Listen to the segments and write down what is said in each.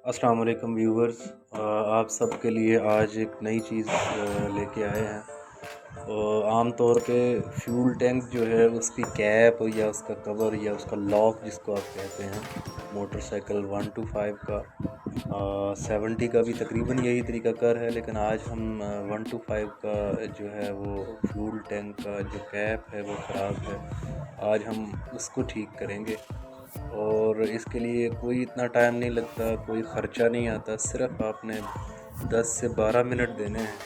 अस्सलाम वालेकुम व्यूवर्स। आप सब के लिए आज एक नई चीज़ लेके आए हैं। आम तौर पे फ्यूल टैंक जो है उसकी कैप या उसका कवर या उसका लॉक जिसको आप कहते हैं, मोटरसाइकिल 125 का 70 का भी तकरीबन यही तरीकाकार है, लेकिन आज हम 125 का जो है वो फ्यूल टैंक का जो कैप है वो ख़राब है। आज हम उसको ठीक करेंगे और इसके लिए कोई इतना टाइम नहीं लगता, कोई ख़र्चा नहीं आता, सिर्फ आपने 10 से 12 मिनट देने हैं।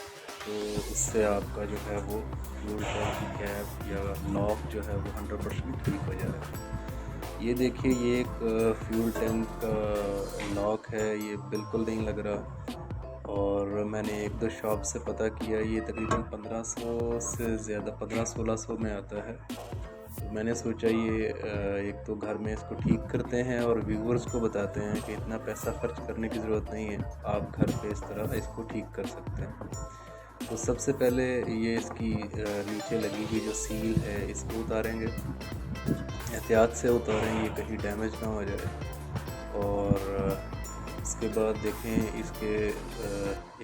तो उससे आपका जो है वो फ्यूल टैंक की कैप या लॉक जो है वो 100% ठीक हो जाएगा। ये देखिए, ये एक फ्यूल टैंक का लॉक है, ये बिल्कुल नहीं लग रहा। और मैंने एक दो शॉप से पता किया, ये तकरीबन 1500 से ज़्यादा 1500-1600 में आता है। तो मैंने सोचा ये एक तो घर में इसको ठीक करते हैं और व्यूवर्स को बताते हैं कि इतना पैसा खर्च करने की ज़रूरत नहीं है, आप घर पे इस तरह इसको ठीक कर सकते हैं। तो सबसे पहले ये इसकी नीचे लगी हुई जो सील है इसको उतारेंगे, एहतियात से उतारें, ये कहीं डैमेज ना हो जाए। और इसके बाद देखें, इसके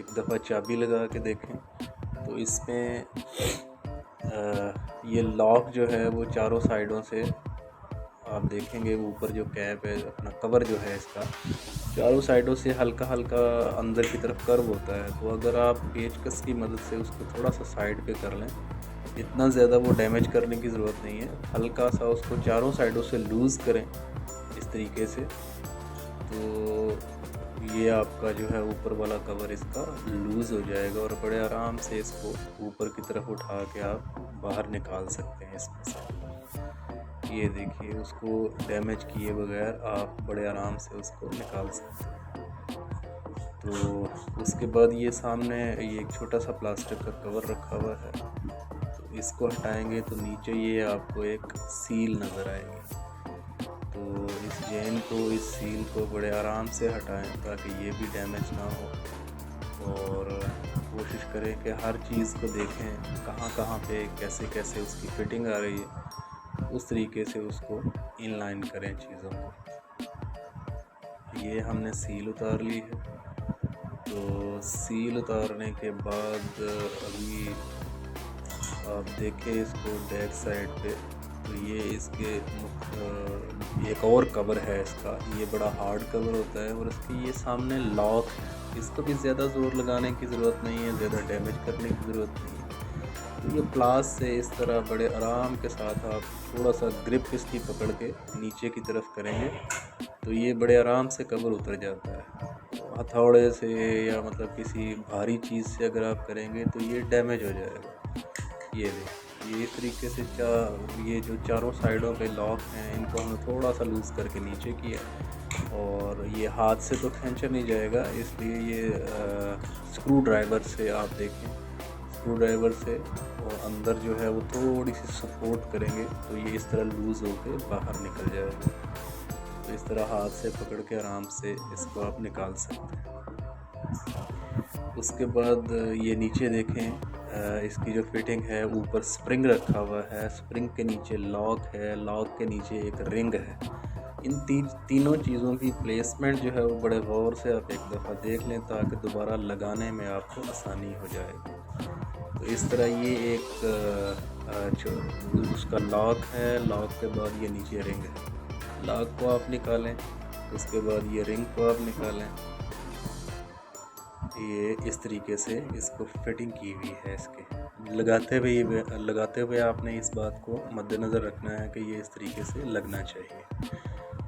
एक दफ़ा चाबी लगा के देखें तो इसमें ये लॉक जो है वो चारों साइडों से आप देखेंगे, ऊपर जो कैप है, अपना कवर जो है इसका, चारों साइडों से हल्का हल्का अंदर की तरफ कर्व होता है। तो अगर आप पेचकस की मदद से उसको थोड़ा सा साइड पे कर लें, इतना ज़्यादा वो डैमेज करने की ज़रूरत नहीं है, हल्का सा उसको चारों साइडों से लूज़ करें इस तरीके से। तो ये आपका जो है ऊपर वाला कवर इसका लूज़ हो जाएगा और बड़े आराम से इसको ऊपर की तरफ उठा के आप बाहर निकाल सकते हैं इसमें से। ये देखिए, उसको डैमेज किए बगैर आप बड़े आराम से उसको निकाल सकते हैं। तो उसके बाद ये सामने ये एक छोटा सा प्लास्टिक का कवर रखा हुआ है, तो इसको हटाएंगे तो नीचे ये आपको एक सील नज़र आएगी। तो इस चेन को, इस सील को बड़े आराम से हटाएं ताकि ये भी डैमेज ना हो। और कोशिश करें कि हर चीज़ को देखें, कहाँ कहाँ पे कैसे कैसे उसकी फिटिंग आ रही है, उस तरीके से उसको इनलाइन करें चीज़ों को। ये हमने सील उतार ली है। तो सील उतारने के बाद अभी आप देखें इसको बैक साइड पे, तो ये इसके एक और कवर है इसका, ये बड़ा हार्ड कवर होता है और इसके ये सामने लॉक है। इसको भी ज़्यादा ज़ोर लगाने की ज़रूरत नहीं है, ज़्यादा डैमेज करने की ज़रूरत नहीं है। तो ये प्लास से इस तरह बड़े आराम के साथ आप थोड़ा सा ग्रिप इसकी पकड़ के नीचे की तरफ करेंगे तो ये बड़े आराम से कवर उतर जाता है। हथौड़े से या मतलब किसी भारी चीज़ से अगर आप करेंगे तो ये डैमेज हो जाएगा। ये देखिए, ये इस तरीके से ये जो चारों साइडों पे लॉक हैं इनको हमने थोड़ा सा लूज़ करके नीचे किया और ये हाथ से तो खींचा नहीं जाएगा, इसलिए ये स्क्रू ड्राइवर से आप देखें, स्क्रू ड्राइवर से और अंदर जो है वो थोड़ी सी सपोर्ट करेंगे तो ये इस तरह लूज़ होके बाहर निकल जाएगा। तो इस तरह हाथ से पकड़ के आराम से इसको आप निकाल सकते हैं। उसके बाद ये नीचे देखें, इसकी जो फिटिंग है, ऊपर स्प्रिंग रखा हुआ है, स्प्रिंग के नीचे लॉक है, लॉक के नीचे एक रिंग है। इन तीनों चीज़ों की प्लेसमेंट जो है वो बड़े गौर से आप एक दफ़ा देख लें ताकि दोबारा लगाने में आपको आसानी हो जाएगी। तो इस तरह ये एक जो उसका लॉक है, लॉक के बाद ये नीचे रिंग है, लॉक को आप निकालें, उसके बाद ये रिंग को आप निकालें। ये इस तरीके से इसको फिटिंग की हुई है। इसके लगाते हुए आपने इस बात को मद्देनज़र रखना है कि ये इस तरीके से लगना चाहिए।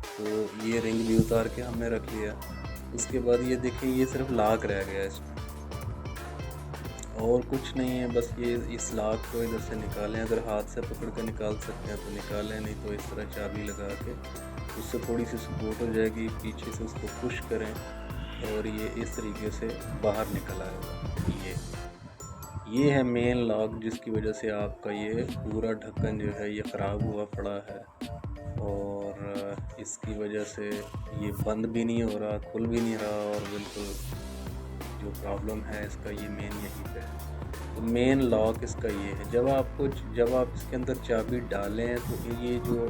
तो ये रिंग भी उतार के हमने रख लिया। उसके बाद ये देखें, ये सिर्फ लॉक रह गया इसमें और कुछ नहीं है, बस ये इस लॉक को इधर से निकालें, अगर हाथ से पकड़ के निकाल सकते हैं तो निकालें, नहीं तो इस तरह चाबी लगा के उससे थोड़ी सी सपोर्ट हो जाएगी, पीछे से उसको पुश करें और ये इस तरीके से बाहर निकल आएगा। ये है मेन लॉक जिसकी वजह से आपका ये पूरा ढक्कन जो है ये ख़राब हुआ पड़ा है और इसकी वजह से ये बंद भी नहीं हो रहा, खुल भी नहीं रहा और बिल्कुल जो प्रॉब्लम है इसका ये मेन यहीं पे है। तो मेन लॉक इसका ये है, जब आप इसके अंदर चाबी डालें तो ये जो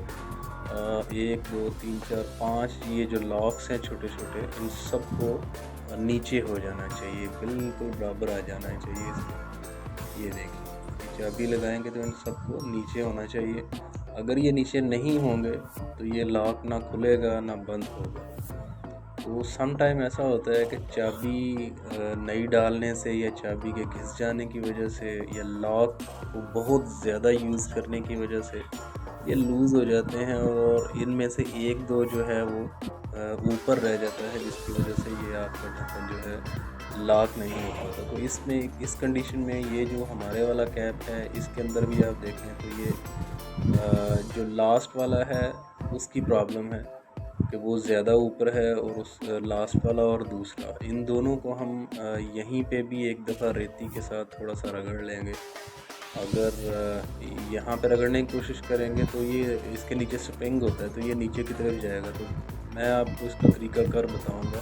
1 2 3 4 5 ये जो लॉक्स हैं छोटे छोटे, इन सबको नीचे हो जाना चाहिए, बिल्कुल बराबर आ जाना चाहिए इसमें। ये देखिए चाबी लगाएंगे तो इन सबको नीचे होना चाहिए। अगर ये नीचे नहीं होंगे तो ये लॉक ना खुलेगा ना बंद होगा। तो सम टाइम ऐसा होता है कि चाबी नई डालने से या चाबी के घिस जाने की वजह से या लॉक को बहुत ज़्यादा यूज़ करने की वजह से ये लूज़ हो जाते हैं और इनमें से एक दो जो है वो ऊपर रह जाता है, जिसकी वजह से ये आपका ढक्कन जो है लॉक नहीं हो पाता। तो इसमें इस कंडीशन में ये जो हमारे वाला कैप है इसके अंदर भी आप देखें तो ये जो लास्ट वाला है उसकी प्रॉब्लम है कि वो ज़्यादा ऊपर है, और उस लास्ट वाला और दूसरा, इन दोनों को हम यहीं पे भी एक दफ़ा रेती के साथ थोड़ा सा रगड़ लेंगे। अगर यहाँ पे रगड़ने की कोशिश करेंगे तो ये इसके नीचे स्प्रिंग होता है तो ये नीचे की तरफ जाएगा। तो मैं आपको इसका तरीका कर बताऊँगा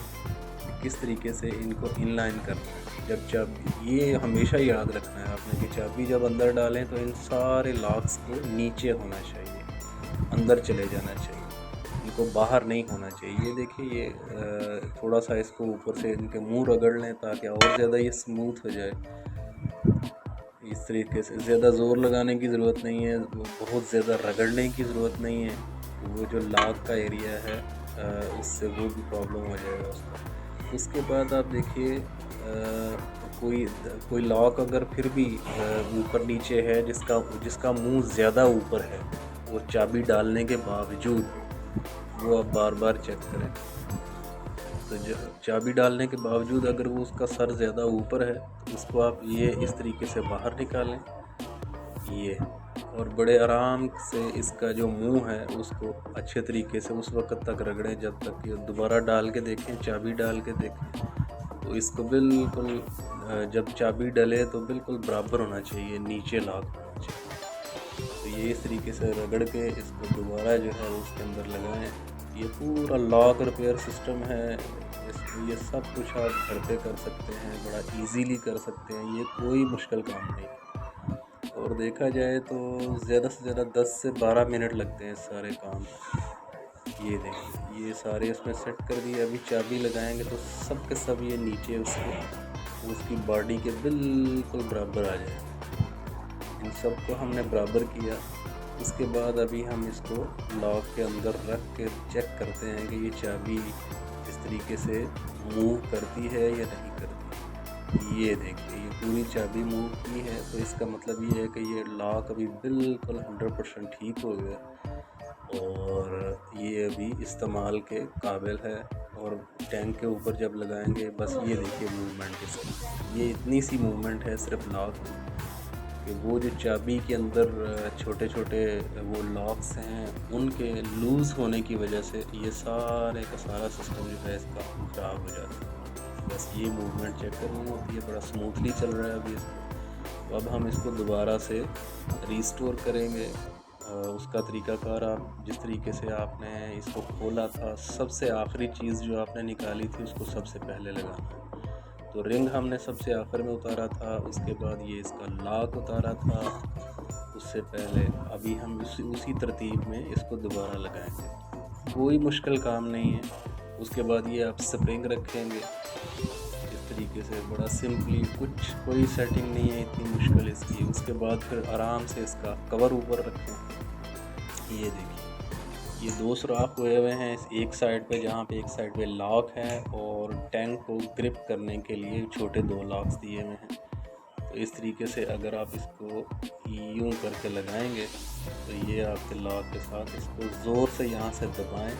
कि किस तरीके से इनको इनलाइन करना है। जब चाबी, ये हमेशा याद रखना है आपने कि चाबी जब अंदर डालें तो इन सारे लॉक्स को नीचे होना चाहिए, अंदर चले जाना चाहिए, इनको बाहर नहीं होना चाहिए। ये देखिए ये थोड़ा सा इसको ऊपर से इनके मुंह रगड़ लें ताकि और ज़्यादा ये स्मूथ हो जाए। इस तरीके से ज़्यादा ज़ोर लगाने की ज़रूरत नहीं है, बहुत ज़्यादा रगड़ने की ज़रूरत नहीं है। वो जो लॉक का एरिया है उससे वो भी प्रॉब्लम हो जाएगा उसका। उसके बाद आप देखिए कोई लॉक अगर फिर भी ऊपर नीचे है जिसका मुंह ज़्यादा ऊपर है, वो चाबी डालने के बावजूद, वो आप बार बार चेक करें। तो चाबी डालने के बावजूद अगर वो उसका सर ज़्यादा ऊपर है तो उसको आप ये इस तरीके से बाहर निकालें ये, और बड़े आराम से इसका जो मुंह है उसको अच्छे तरीके से उस वक्त तक रगड़ें जब तक कि दोबारा डाल के देखें, चाबी डाल के देखें तो इसको बिल्कुल जब चाबी डले तो बिल्कुल बराबर होना चाहिए, नीचे लॉक होना चाहिए। तो ये इस तरीके से रगड़ के इसको दोबारा जो है उसके अंदर लगाएं। ये पूरा लॉक रिपेयर सिस्टम है, ये सब कुछ आप घर पे कर सकते हैं, बड़ा इजीली कर सकते हैं, ये कोई मुश्किल काम नहीं। और देखा जाए तो ज़्यादा से ज़्यादा 10 से 12 मिनट लगते हैं सारे काम। ये देखिए ये सारे इसमें सेट कर दिए। अभी चाबी लगाएंगे तो सब के सब ये नीचे उसकी बॉडी के बिल्कुल बराबर आ जाए। इन सबको हमने बराबर किया। उसके बाद अभी हम इसको लॉक के अंदर रख के चेक करते हैं कि ये चाबी इस तरीके से मूव करती है या नहीं करती। ये देखिए ये पूरी चाबी मूव की है, तो इसका मतलब ये है कि ये लॉक अभी बिल्कुल 100% ठीक हो गया और ये अभी इस्तेमाल के काबिल है। और टैंक के ऊपर जब लगाएंगे बस ये देखिए मूवमेंट इसकी, ये इतनी सी मूवमेंट है सिर्फ लॉक कि वो जो चाबी के अंदर छोटे छोटे वो लॉक्स हैं उनके लूज़ होने की वजह से ये सारे का सारा सिस्टम जो है इसका ख़राब हो जाता है। बस ये मूवमेंट चेक करनी होती है, बड़ा स्मूथली चल रहा है अभी इसको। तो अब हम इसको दोबारा से रिस्टोर करेंगे। उसका तरीकाकार आप जिस तरीके से आपने इसको खोला था, सबसे आखिरी चीज़ जो आपने निकाली थी उसको सबसे पहले लगाना है। तो रिंग हमने सबसे आखिर में उतारा था, उसके बाद ये इसका लॉक उतारा था उससे पहले। अभी हम उसी तरतीब में इसको दोबारा लगाएंगे, कोई मुश्किल काम नहीं है। उसके बाद ये आप स्प्रिंग रखेंगे इस तरीके से, बड़ा सिंपली, कोई सेटिंग नहीं है इतनी मुश्किल इसकी। उसके बाद फिर आराम से इसका कवर ऊपर रखें। ये देखिए ये 2 सुराख हुए हुए हैं इस एक साइड पे, जहाँ पे एक साइड पे लॉक है और टैंक को ग्रिप करने के लिए छोटे 2 लॉक्स दिए हुए हैं। तो इस तरीके से अगर आप इसको यूं करके लगाएंगे तो ये आपके लॉक के साथ, इसको ज़ोर से यहाँ से दबाएं।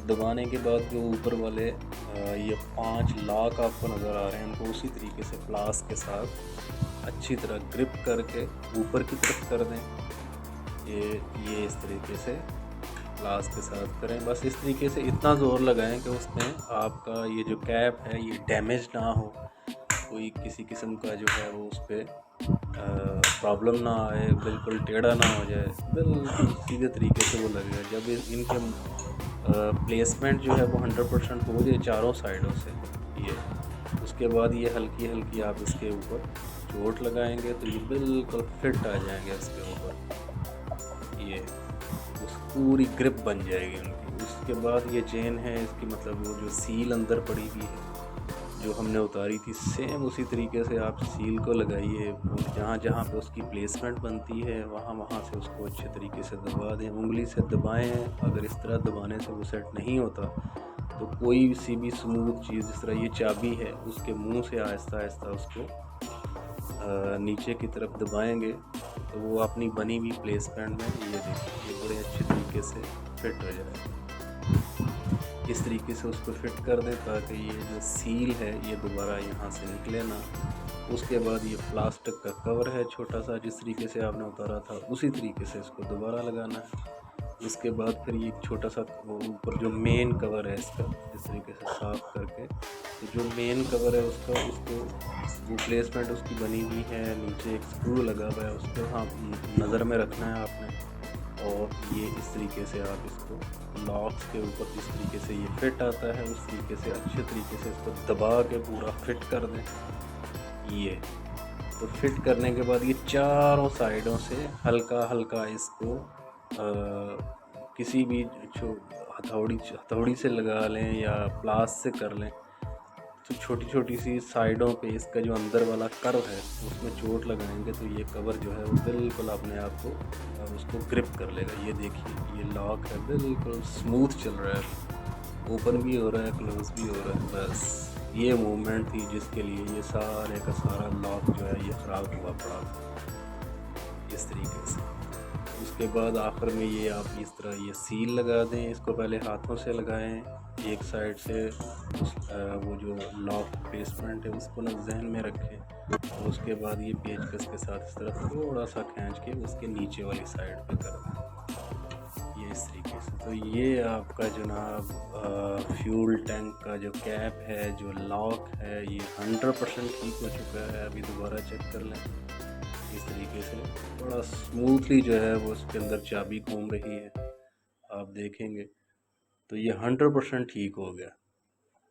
दबाने के बाद जो ऊपर वाले ये 5 लॉक आपको नज़र आ रहे हैं, उनको उसी तरीके से प्लास के साथ अच्छी तरह ग्रिप करके ऊपर की तरफ कर दें। ये इस तरीके से प्लास के साथ करें। बस इस तरीके से इतना ज़ोर लगाएं कि उसमें आपका ये जो कैप है ये डैमेज ना हो, कोई किसी किस्म का जो है वो उस पर प्रॉब्लम ना आए, बिल्कुल टेढ़ा ना हो जाए, बिल्कुल सीधे तरीके से वो लगेगा। जब इनके प्लेसमेंट जो है वो 100% हो जाए चारों साइडों से, ये उसके बाद ये हल्की हल्की आप इसके ऊपर चोट लगाएंगे तो ये बिल्कुल फिट आ जाएंगे इसके ऊपर। ये उस पूरी ग्रिप बन जाएगी उनकी। उसके बाद ये चेन है इसकी, मतलब वो जो सील अंदर पड़ी हुई है जो हमने उतारी थी, सेम उसी तरीके से आप सील को लगाइए और जहाँ जहाँ पे उसकी प्लेसमेंट बनती है वहाँ वहाँ से उसको अच्छे तरीके से दबा दें, उंगली से दबाएं। अगर इस तरह दबाने से वो सेट नहीं होता तो कोई सी भी स्मूथ चीज़, जिस तरह ये चाबी है, उसके मुंह से आहिस्ता आहिस्ता उसको नीचे की तरफ दबाएंगे तो वो अपनी बनी हुई प्लेसमेंट में, ये देखिए, ये बड़े अच्छे तरीके से फिट हो जाए। इस तरीके से उसको फिट कर दें ताकि ये जो सील है ये दोबारा यहाँ से निकले ना। उसके बाद ये प्लास्टिक का कवर है छोटा सा, जिस तरीके से आपने उतारा था उसी तरीके से इसको दोबारा लगाना है। उसके बाद फिर ये छोटा सा वो ऊपर जो मेन कवर है इसका, इस तरीके से साफ करके, तो जो मेन कवर है उसका, उसको वो प्लेसमेंट उसकी बनी हुई है, नीचे एक स्क्रू लगा हुआ है, उसको हाँ नज़र में रखना है आपने। और ये इस तरीके से आप इसको लॉक्स के ऊपर जिस तरीके से ये फिट आता है उस तरीके से अच्छे तरीके से इसको दबा के पूरा फिट कर दें। ये तो फिट करने के बाद ये चारों साइडों से हल्का हल्का इसको किसी भी हथौड़ी से लगा लें या प्लास से कर लें, तो छोटी छोटी सी साइडों पे इसका जो अंदर वाला कर्व है उसमें चोट लगाएंगे तो ये कवर जो है वो बिल्कुल अपने आप को उसको ग्रिप कर लेगा। ये देखिए, ये लॉक है बिल्कुल स्मूथ चल रहा है, ओपन भी हो रहा है, क्लोज भी हो रहा है। बस ये मूवमेंट थी जिसके लिए ये सारे का सारा लॉक जो है ये ख़राब हुआ पड़ा था इस तरीके से। उसके बाद आखिर में ये आप इस तरह ये सील लगा दें। इसको पहले हाथों से लगाएं, एक साइड से वो जो लॉक प्लेसमेंट है उसको ना जहन में रखें, और उसके बाद ये पेचकस के साथ इस तरह थोड़ा सा खींच के उसके नीचे वाली साइड पे कर दें, ये इस तरीके से। तो ये आपका जनाब फ्यूल टैंक का जो कैप है, जो लॉक है, ये 100% ठीक हो चुका है। अभी दोबारा चेक कर लें, इस तरीके से थोड़ा स्मूथली जो है वो उसके अंदर चाबी घूम रही है, आप देखेंगे तो ये 100% ठीक हो गया।